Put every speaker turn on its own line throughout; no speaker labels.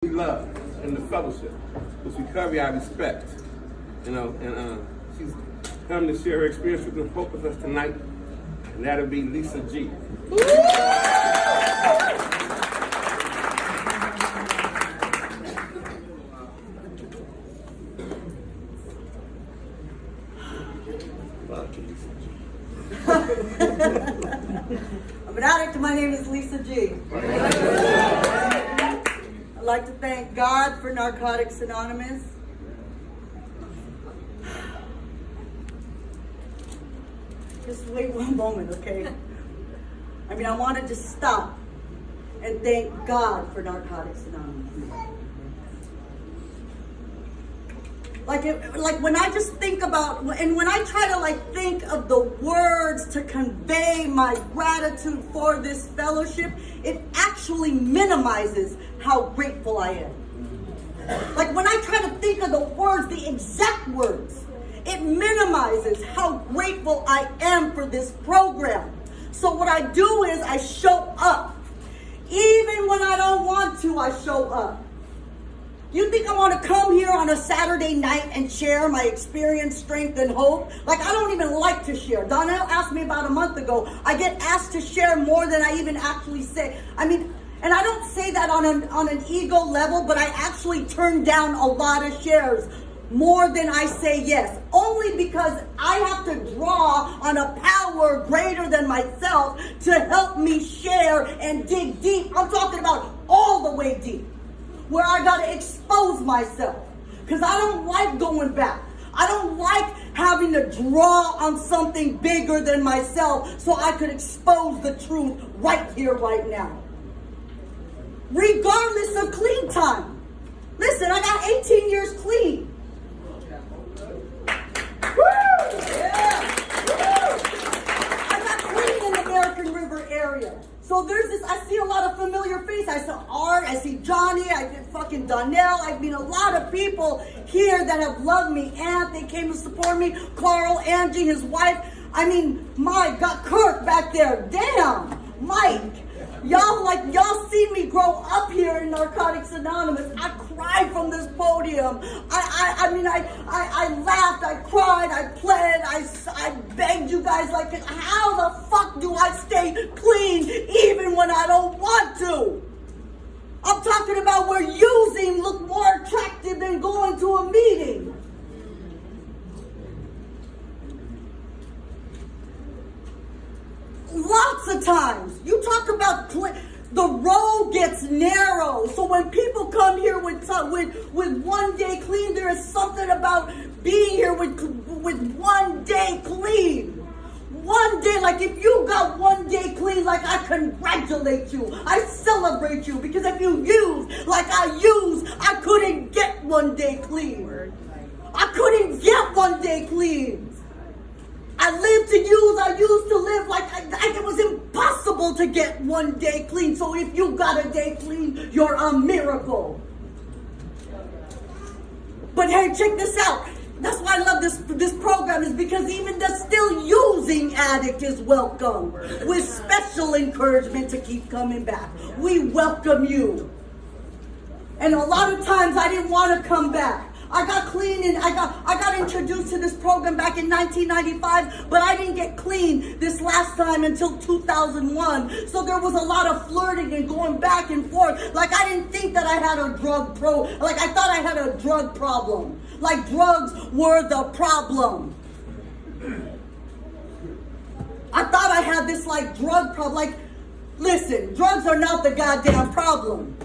love and the fellowship, which we carry our respect, and she's come to share her experience with and hope with us tonight, and that'll be Lisa G.
I'm an addict. My name is Lisa G. I'd like to thank God for Narcotics Anonymous. Just wait one moment, okay? I want to just stop and thank God for Narcotics Anonymous. Like when I just think about, and when I try to think of the words to convey my gratitude for this fellowship, it actually minimizes how grateful I am. Like when I try to think of the words, the exact words, it minimizes how grateful I am for this program. So what I do is I show up. Even when I don't want to, I show up. You think I want to come here on a Saturday night and share my experience, strength, and hope? I don't even like to share. Donnell asked me about a month ago. I get asked to share more than I even actually say. And I don't say that on an ego level, but I actually turn down a lot of shares, more than I say yes. Only because I have to draw on a power greater than myself to help me share and dig deep. I'm talking about all the way deep, where I gotta expose myself. Because I don't like going back. I don't like having to draw on something bigger than myself so I could expose the truth right here, right now. Regardless of clean time. Listen, I got 18 years clean. Woo! Yeah! Woo! I got clean in the American River area. So there's this, I see a lot of familiar faces. I saw Art, I see Johnny, I did fucking Donnell. A lot of people here that have loved me. Ant, they came to support me. Carl, Angie, his wife. My God, Kirk back there. Damn, Mike. Y'all see me grow up here in Narcotics Anonymous. I cried from this podium. I laughed, I cried, I pled, I begged you guys, how the fuck do I stay clean even when I don't want to? I'm talking about where using look more attractive than going to a meeting. Lots of times. You talk about the road gets narrow. So when people come here with 1 day clean, there is something about being here with 1 day clean. 1 day, if you got 1 day clean, I congratulate you. I celebrate you, because if you use like I use, I couldn't get 1 day clean. I couldn't get 1 day clean. I live to use, I used to live it was impossible to get 1 day clean. So if you got a day clean, you're a miracle. But hey, check this out. That's why I love this program, is because even the still using addict is welcome with special encouragement to keep coming back. We welcome you. And a lot of times I didn't want to come back. I got clean and I got introduced to this program back in 1995, but I didn't get clean this last time until 2001. So there was a lot of flirting and going back and forth. I didn't think that I had a drug I thought I had a drug problem. Drugs were the problem. I thought I had this drug problem. Listen, drugs are not the goddamn problem.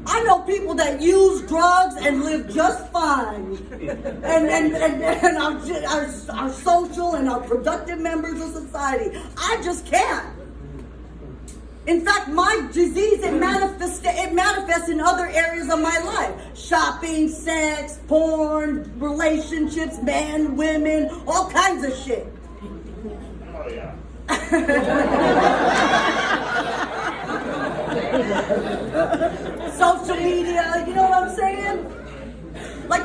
I know people that use drugs and live just fine, and are social and are productive members of society. I just can't. In fact, my disease, it manifests in other areas of my life: shopping, sex, porn, relationships, men, women, all kinds of shit. Oh yeah. Social media, you know what I'm saying?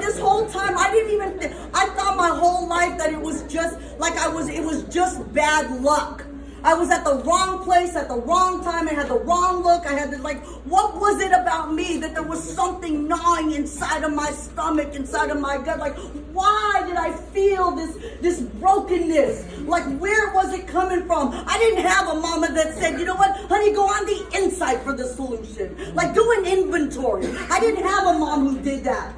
This whole time, I thought my whole life that it was just, it was just bad luck. I was at the wrong place at the wrong time. I had the wrong look. I had to what was it about me that there was something gnawing inside of my stomach, inside of my gut? Like, why did I feel this brokenness? Like, where was it coming from? I didn't have a mama that said, you know what, honey, go on the inside for the solution. Like, do an inventory. I didn't have a mom who did that.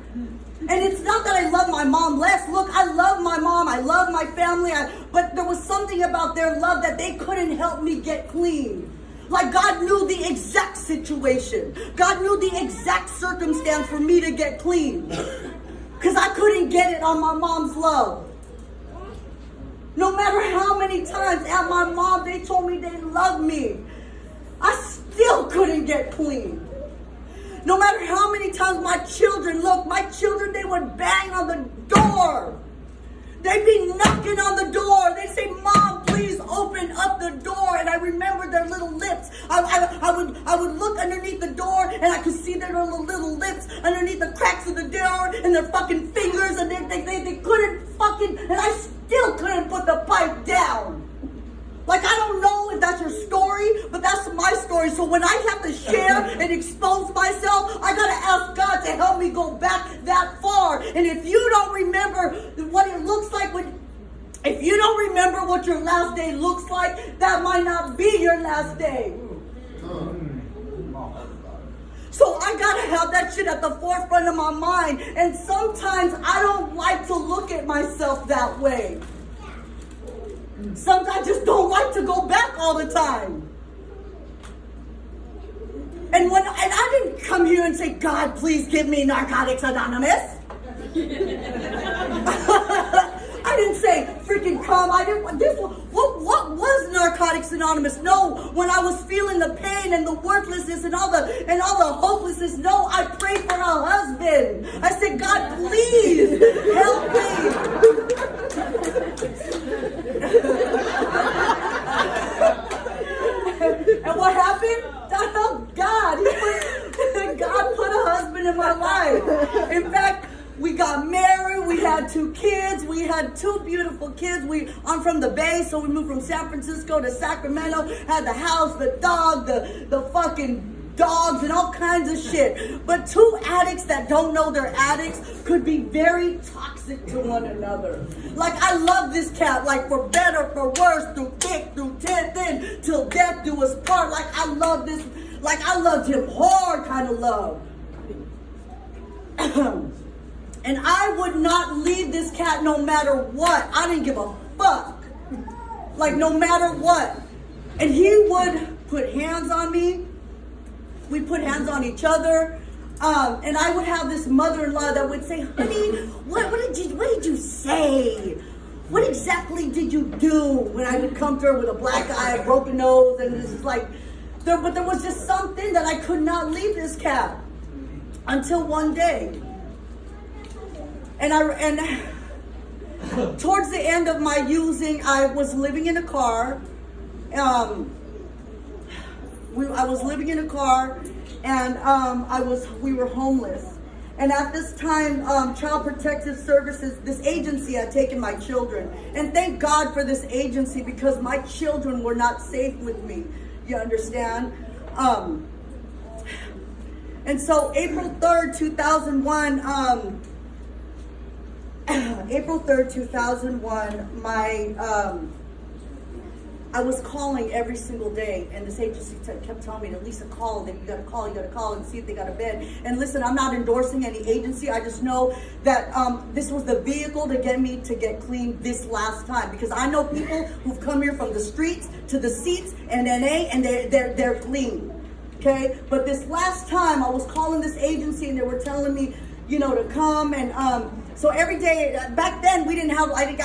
And it's not that I love my mom less. Look, I love my mom. I love my family. But there was something about their love that they couldn't help me get clean. Like, God knew the exact situation. God knew the exact circumstance for me to get clean. Because I couldn't get it on my mom's love. No matter how many times at my mom they told me they loved me, I still couldn't get clean. No matter how many times my children, they would bang on the door. They'd be knocking on the door. They'd say, Mom, please open up the door. And I remember their little lips. I would look underneath the door and I could see their little lips underneath the cracks of the door and their fucking fingers. And they couldn't and I still couldn't put the pipe down. Like, I don't know if that's your story, but that's my story. So when I have to share and expose myself, I gotta ask God to help me go back that far. And if you don't remember what it looks like if you don't remember what your last day looks like, that might not be your last day. So I gotta have that shit at the forefront of my mind. And sometimes I don't like to look at myself that way. Sometimes I just don't like to go back all the time. And I didn't come here and say, God, please give me Narcotics Anonymous. I didn't say, freaking come. What was Narcotics Anonymous? No, when I was feeling the pain and the worthlessness and all the hopelessness, no, I prayed for a husband. I said, God, please help me. And what happened? That helped God. God put a husband in my life. In fact, we got married, we had 2 kids, we had 2 beautiful kids. I'm from the Bay, so we moved from San Francisco to Sacramento, had the house, the dog, the fucking dogs and all kinds of shit. But 2 addicts that don't know they're addicts could be very toxic to one another. Like, I love this cat, like, for better, for worse, through thick, through thin, till death do us part. Like, I love this, like, I loved him hard kind of love. And I would not leave this cat no matter what. I didn't give a fuck. Like, no matter what. And he would put hands on me. We'd put hands on each other. And I would have this mother-in-law that would say, honey, what did you say? What exactly did you do? When I would come to her with a black eye, a broken nose, and this is like, but there was just something that I could not leave this cat until one day. And towards the end of my using, I was living in a car. I was living in a car, and we were homeless. And at this time, Child Protective Services, this agency had taken my children. And thank God for this agency, because my children were not safe with me. You understand? And so April 3rd, 2001, I was calling every single day, and this agency kept telling me, Lisa, call them. You gotta call and see if they got a bed. And listen, I'm not endorsing any agency. I just know that this was the vehicle to get me to get clean this last time, because I know people who've come here from the streets to the seats and NA, and they're clean. Okay, but this last time I was calling this agency, and they were telling me, to come, and so every day, back then I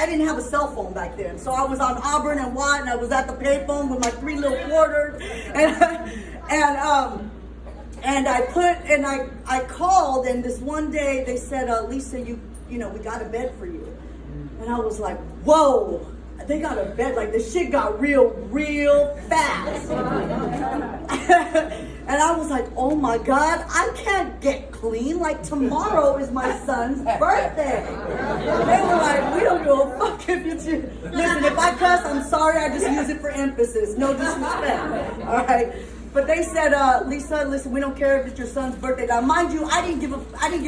didn't have a cell phone back then. So I was on Auburn and Watt, and I was at the payphone with my 3 little quarters, and I called, and this one day they said, Lisa, we got a bed for you. And I was like, whoa, they got a bed. Like, the shit got real fast. And I was like, oh my God, I can't get clean. Like tomorrow is my son's birthday. They were like, we don't give a fuck if it's you. Listen, if I cuss, I'm sorry, I just use it for emphasis. No disrespect. All right. But they said, Lisa, listen, we don't care if it's your son's birthday. Now, mind you, I didn't give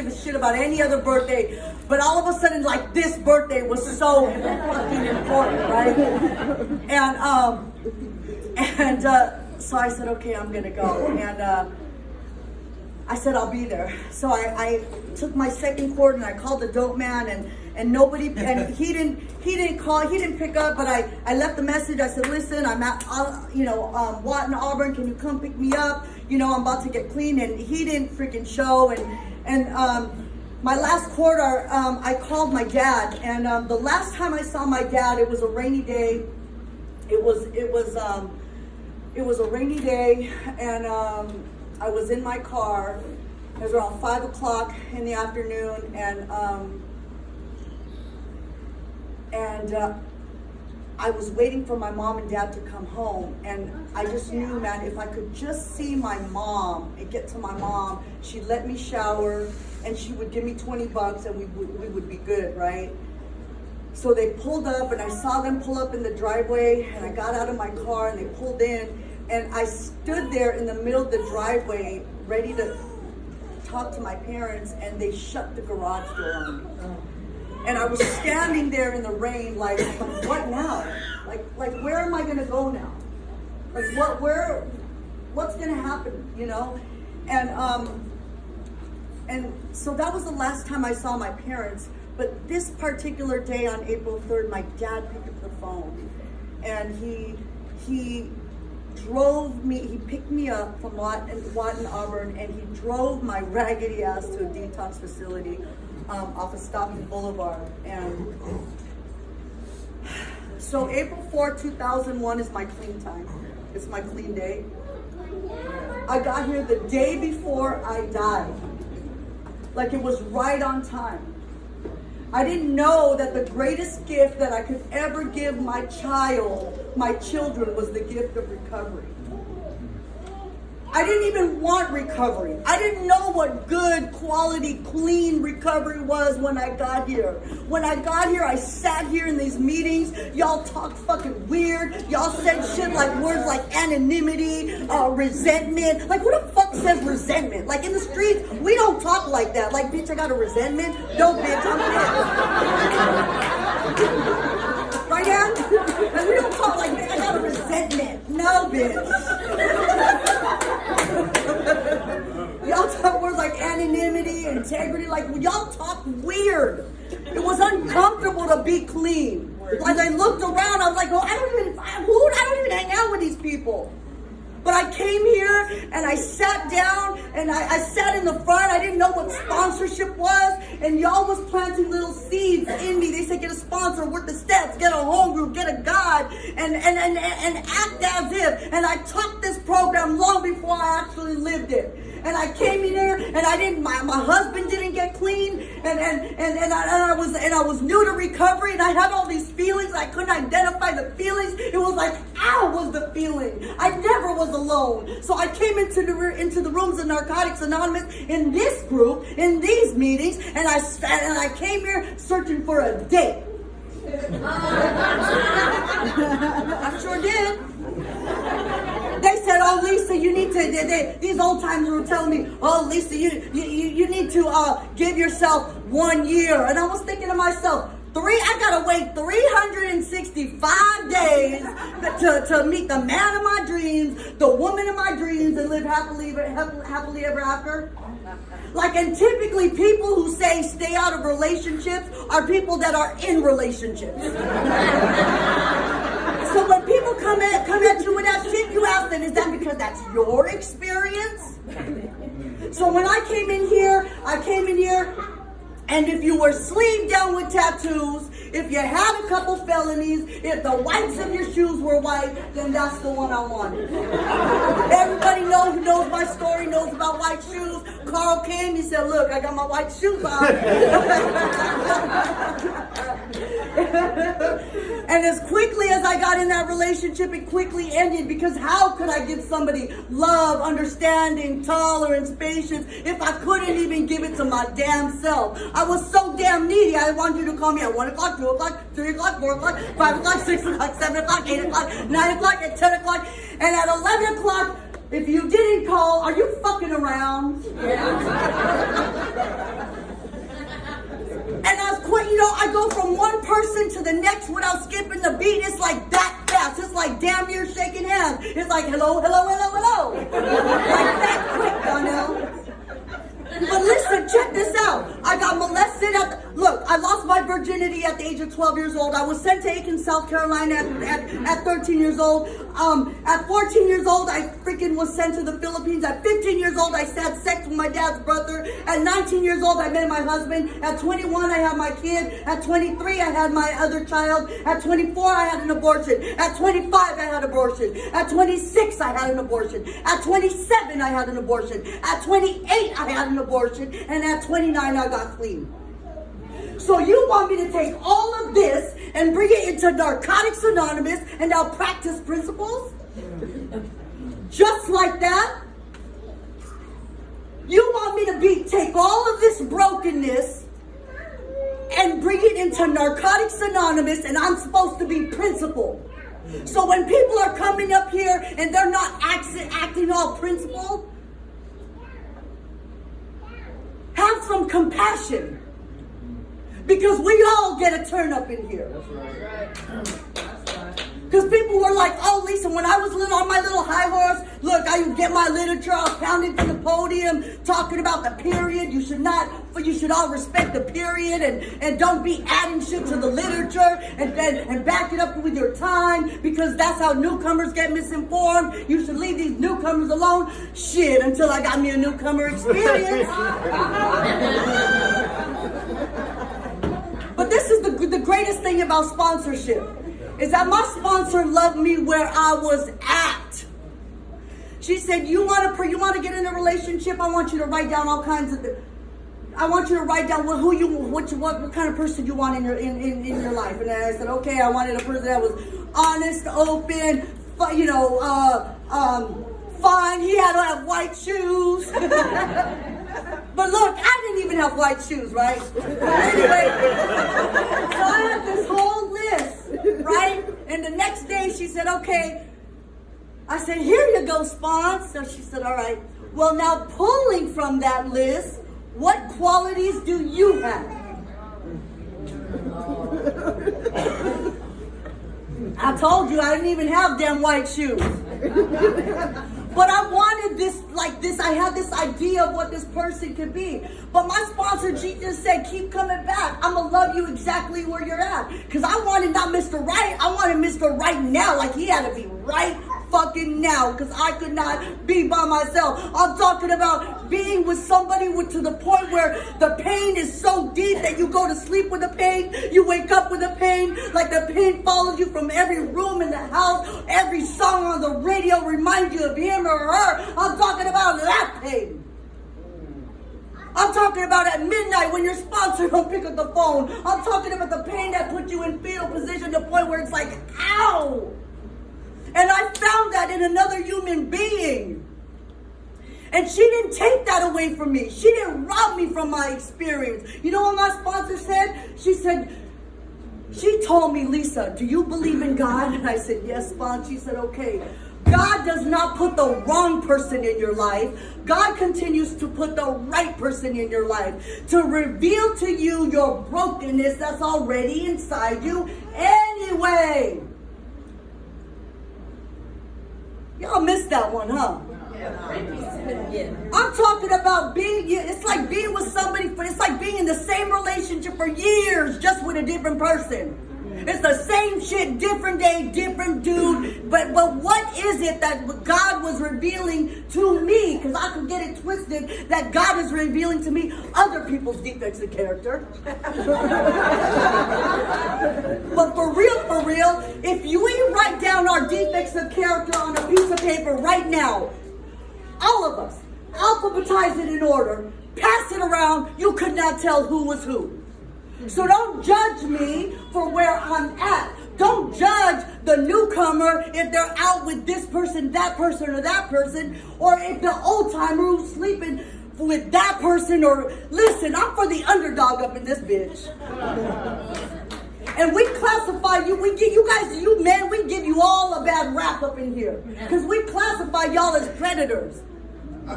a shit about any other birthday. But all of a sudden, like this birthday was so fucking important, right? And so I said, okay, I'm gonna go. And I said, I'll be there. So I took my second cord and I called the dope man, and nobody, and he didn't call, he didn't pick up, but I left a message. I said, listen, I'm at, Watt and Auburn, can you come pick me up? I'm about to get clean. And he didn't freaking show. And my last quarter, I called my dad, and the last time I saw my dad, it was a rainy day. It was a rainy day, and I was in my car. It was around 5 o'clock in the afternoon, and I was waiting for my mom and dad to come home, and I just knew, man, if I could just see my mom and get to my mom, she'd let me shower, and she would give me $20, and we would be good, right? So they pulled up, and I saw them pull up in the driveway, and I got out of my car, and they pulled in, and I stood there in the middle of the driveway, ready to talk to my parents, and they shut the garage door on me. And I was standing there in the rain, like what now? Like where am I gonna go now? Like what's gonna happen, And so that was the last time I saw my parents. But this particular day on April 3rd, my dad picked up the phone, and he drove me, he picked me up from Watt and Auburn, and he drove my raggedy ass to a detox facility off of Stocking Boulevard. And so April 4th, 2001 is my clean time. It's my clean day. I got here the day before I died. Like it was right on time. I didn't know that the greatest gift that I could ever give my children, was the gift of recovery. I didn't even want recovery. I didn't know what good, quality, clean recovery was when I got here. When I got here, I sat here in these meetings. Y'all talk fucking weird. Y'all said shit like words like anonymity, resentment. Like, who the fuck says resentment? Like, in the streets, we don't talk like that. Like, bitch, I got a resentment? No, bitch, I'm pissed. Right, Ann? And we don't talk like, bitch, I got a resentment. No, bitch. Y'all talk words like anonymity, integrity, like y'all talk weird. It was uncomfortable to be clean. Like I looked around, I was like, oh, I don't even hang out with these people. But I came here and I sat down and I sat in the front. I didn't know what sponsorship was, and y'all was planting little seeds in me. They said, get a sponsor, work the steps, get a home group, get a God, and act as if. And I taught this program long before I actually lived it. And I came in here, and I didn't. My husband didn't get clean, and I was new to recovery, and I had all these feelings. I couldn't identify the feelings. It was like, ow, was the feeling. I never was alone. So I came into the rooms of Narcotics Anonymous in this group, in these meetings, and I came here searching for a date. I sure did. They said, oh, Lisa, you need to, these old timers were telling me, oh, Lisa, you need to give yourself 1 year. And I was thinking to myself, I gotta wait 365 days to meet the man of my dreams, the woman of my dreams, and live happily ever after. Like, and typically people who say stay out of relationships are people that are in relationships. So when people come at you with that shit, you ask them, is that because that's your experience? So when I came in here, and if you were sleeved down with tattoos, if you had a couple felonies, if the whites of your shoes were white, then that's the one I wanted. Everybody who knows my story knows about white shoes. Carl came, he said, look, I got my white shoes on. And as quickly as I got in that relationship, it quickly ended, because how could I give somebody love, understanding, tolerance, patience if I couldn't even give it to my damn self? I was so damn needy. I wanted you to call me at 1 o'clock, 2 o'clock, 3 o'clock, 4 o'clock, 5 o'clock, 6 o'clock, 7 o'clock, 8 o'clock, 9 o'clock, and 10 o'clock. And at 11 o'clock, if you didn't call, are you fucking around? And I was quite, I go from one person to the next without skipping the beat. It's like that fast. It's like damn near shaking hands. It's like hello, hello, hello, hello. Like that quick, Donnell. But listen, check this out. I got molested look, I lost my virginity at the age of 12 years old. I was sent to Aiken, South Carolina at 13 years old. At 14 years old, I freaking was sent to the Philippines. At 15 years old, I had sex with my dad's brother. At 19 years old, I met my husband. At 21, I had my kid. At 23, I had my other child. At 24, I had an abortion. At 25, I had an abortion. At 26, I had an abortion. At 27, I had an abortion. At 28, I had an abortion. And at 29, I got clean. So you want me to take all of this and bring it into Narcotics Anonymous and now practice principles? Just like that? You want me to take all of this brokenness and bring it into Narcotics Anonymous, and I'm supposed to be principled. So when people are coming up here and they're not acting all principled, have some compassion. Because we all get a turn up in here. Because people were like, oh, Lisa, when I was on my little high horse, look, I would get my literature, I was pounding to the podium, talking about the period. You should all respect the period, and don't be adding shit to the literature, and back it up with your time, because that's how newcomers get misinformed. You should leave these newcomers alone. Shit, until I got me a newcomer experience. But this is the greatest thing about sponsorship, is that my sponsor loved me where I was at. She said, you want to get in a relationship? I want you to write down all kinds of I want you to write down what kind of person you want in your life. And I said, okay, I wanted a person that was honest, open, fine. He had to have white shoes. But look, I didn't even have white shoes, right? Anyway, so I had this whole list, right? And the next day she said, okay. I said, here you go, Spons. So she said, all right. Well, now pulling from that list, what qualities do you have? I told you I didn't even have damn white shoes. But I wanted this, I had this idea of what this person could be. But my sponsor, G, just said, keep coming back. I'm going to love you exactly where you're at. Because I wanted not Mr. Right, I wanted Mr. Right now. Like, he had to be right fucking now, because I could not be by myself. I'm talking about being with somebody to the point where the pain is so deep that you go to sleep with the pain, you wake up with the pain, like the pain follows you from every room in the house, every song on the radio reminds you of him or her. I'm talking about that pain. I'm talking about at midnight when your sponsor don't pick up the phone. I'm talking about the pain that puts you in fetal position to the point where it's like, ow! And I found that in another human being. And she didn't take that away from me. She didn't rob me from my experience. You know what my sponsor said? She told me, Lisa, do you believe in God? And I said, yes, Spons. She said, okay. God does not put the wrong person in your life. God continues to put the right person in your life to reveal to you your brokenness that's already inside you anyway. Y'all missed that one, huh? I'm talking about it's like being with somebody, it's like being in the same relationship for years, just with a different person. It's the same shit, different day, different dude. But what is it that God was revealing to me? Because I could get it twisted that God is revealing to me other people's defects of character. But for real, if we write down our defects of character on a piece of paper right now, all of us, alphabetize it in order, pass it around, you could not tell who was who. So don't judge me for where I'm at. Don't judge the newcomer if they're out with this person, or that person, or if the old timer who's sleeping with that person. Or listen, I'm for the underdog up in this bitch. And we classify you, we give you guys, you men, we give you all a bad rap up in here. Because we classify y'all as predators.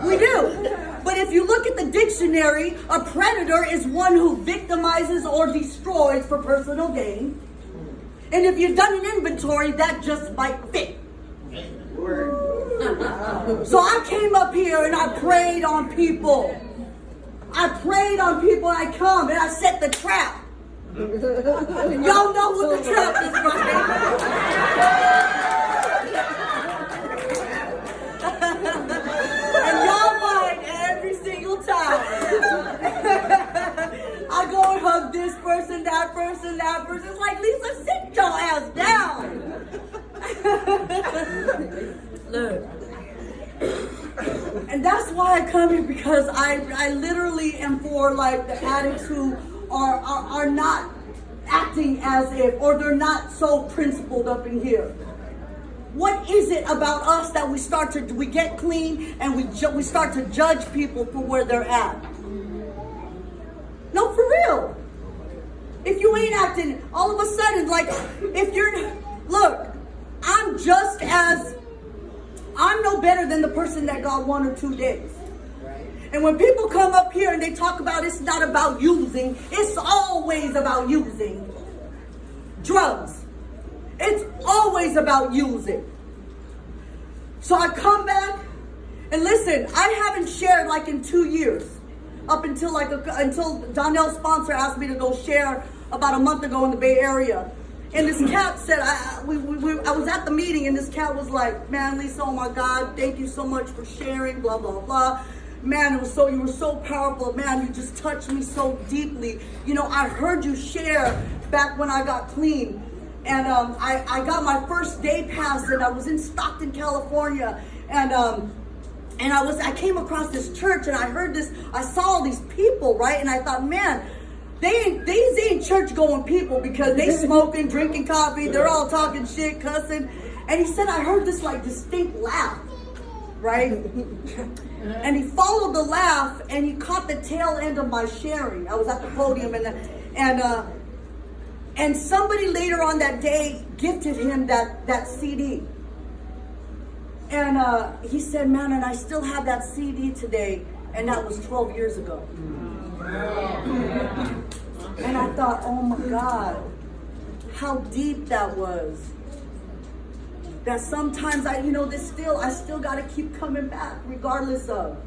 We do. But if you look at the dictionary, a predator is one who victimizes or destroys for personal gain. And if you've done an inventory, that just might fit. So I came up here and I prayed on people. I prayed on people. I come and I set the trap. Y'all know what the trap is, right? And y'all fight every single time. I go and hug this person, that person, that person. It's like, Lisa, sit your ass down. Look. And that's why I come here, because I literally am for like the addicts who are not acting as if, or they're not so principled up in here. What is it about us that we get clean and we start to judge people for where they're at? No, for real. If you ain't acting, all of a sudden, like, look, I'm no better than the person that got 1 or 2 days. And when people come up here and they talk about it's not about using, it's always about using drugs. It's always about using. So I come back and listen, I haven't shared like in 2 years. Up until until Donnell's sponsor asked me to go share about a month ago in the Bay Area. And this cat said, I was at the meeting and this cat was like, man, Lisa, oh my God, thank you so much for sharing, blah, blah, blah. Man, you were so powerful. Man, you just touched me so deeply. You know, I heard you share back when I got clean. And I got my first day pass and I was in Stockton, California. And I came across this church and I saw all these people, right? And I thought, man, these ain't church going people, because they smoking, drinking coffee, they're all talking shit, cussing. And he said, I heard this like distinct laugh, right? And he followed the laugh and he caught the tail end of my sharing. I was at the podium and somebody later on that day gifted him that CD. And he said, man, and I still have that CD today, and that was 12 years ago. And I thought, oh my God, how deep that was. That sometimes I still got to keep coming back regardless of.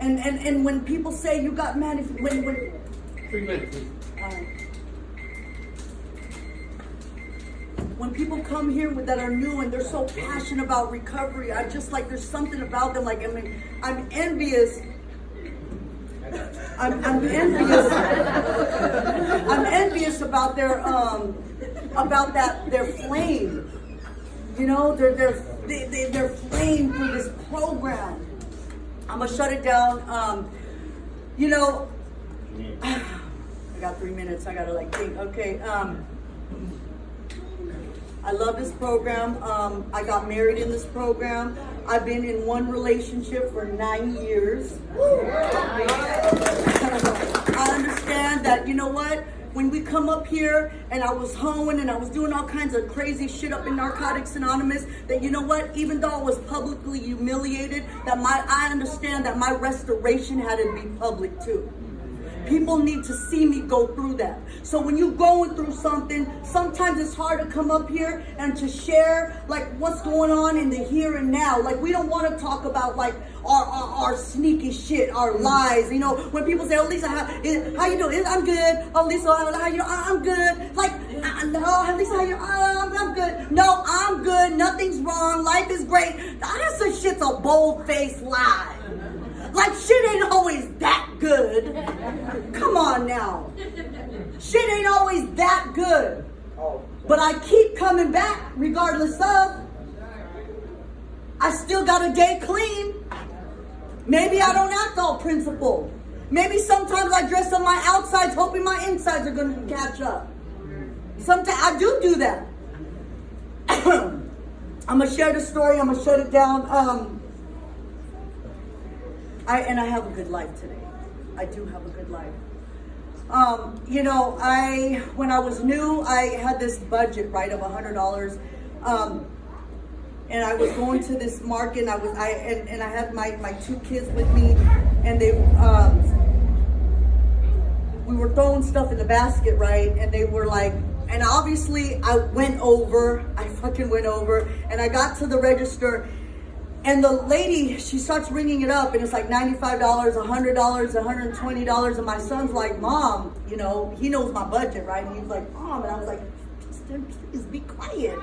And when people say you got, man, when
3 minutes.
When people come here that are new and they're so passionate about recovery, I just like, there's something about them. Like, I mean, I'm envious. I'm envious. I'm envious about their flame. You know, their flame for this program. I'm gonna shut it down. I got 3 minutes. I gotta think. Okay. I love this program. I got married in this program. I've been in one relationship for 9 years. I understand that, you know what? When we come up here and I was hoeing and I was doing all kinds of crazy shit up in Narcotics Anonymous, that, you know what? Even though I was publicly humiliated, I understand that my restoration had to be public too. People need to see me go through that. So when you're going through something, sometimes it's hard to come up here and to share like what's going on in the here and now. Like, we don't want to talk about like our sneaky shit, our lies. You know, when people say, "Oh, Lisa, how you doing?" I'm good. "Oh, Lisa, how you? I'm good." Like, no, Lisa, how you? I'm good. No, I'm good. Nothing's wrong. Life is great. That's a shit's a bold-faced lie. Like, shit ain't always that good. Come on now. Shit ain't always that good. But I keep coming back regardless of. I still got a day clean. Maybe I don't act all principled. Maybe sometimes I dress on my outsides hoping my insides are going to catch up. Sometimes I do that. I'm gonna share the story. I'm gonna shut it down. I have a good life today. I do have a good life. When I was new, I had this budget, right, of $100. And I was going to this market, and I had my two kids with me, and we were throwing stuff in the basket, right? And they were like, and obviously I fucking went over, and I got to the register, and the lady, she starts ringing it up, and it's like $95, $100, $120, and my son's like, Mom, he knows my budget, right? And he's like, Mom, and I was like, please be quiet.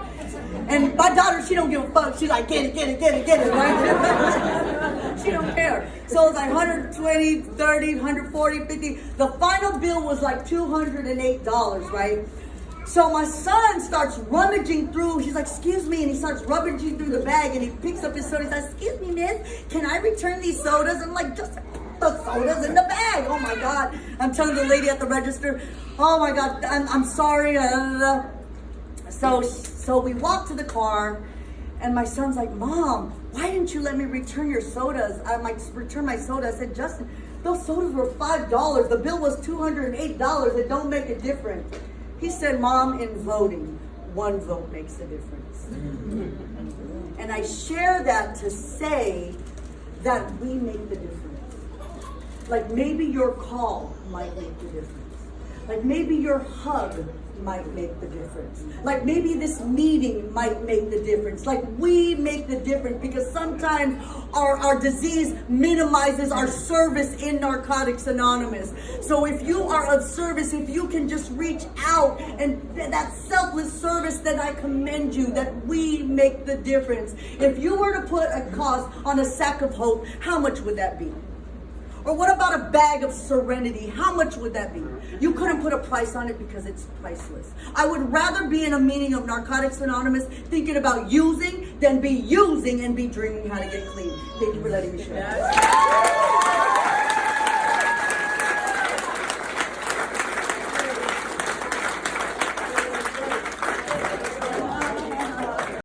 And my daughter, she don't give a fuck. She's like, get it, right? She don't care. So it's like 120, 30, 140, 50. The final bill was like $208, right? So my son starts rummaging through. He's like, excuse me, and he starts rummaging through the bag, and he picks up his soda. He's like, excuse me, miss, can I return these sodas? I'm like, just put the sodas in the bag. Oh my God. I'm telling the lady at the register, oh my God, I'm sorry. So we walk to the car, and my son's like, Mom, why didn't you let me return your sodas? I'm like, return my soda. I said, Justin, those sodas were $5. The bill was $208. It don't make a difference. He said, Mom, in voting, one vote makes a difference. And I share that to say that we make the difference. Like maybe your call might make the difference. Like maybe your hug might make the difference. Like maybe this meeting might make the difference. Like we make the difference, because sometimes our disease minimizes our service in Narcotics Anonymous. So if you are of service, if you can just reach out, and that selfless service, that I commend you, that we make the difference. If you were to put a cost on a sack of hope, how much would that be? Or what about a bag of serenity? How much would that be? You couldn't put a price on it because it's priceless. I would rather be in a meeting of Narcotics Anonymous thinking about using than be using and be dreaming how to get clean. Thank you for letting me share.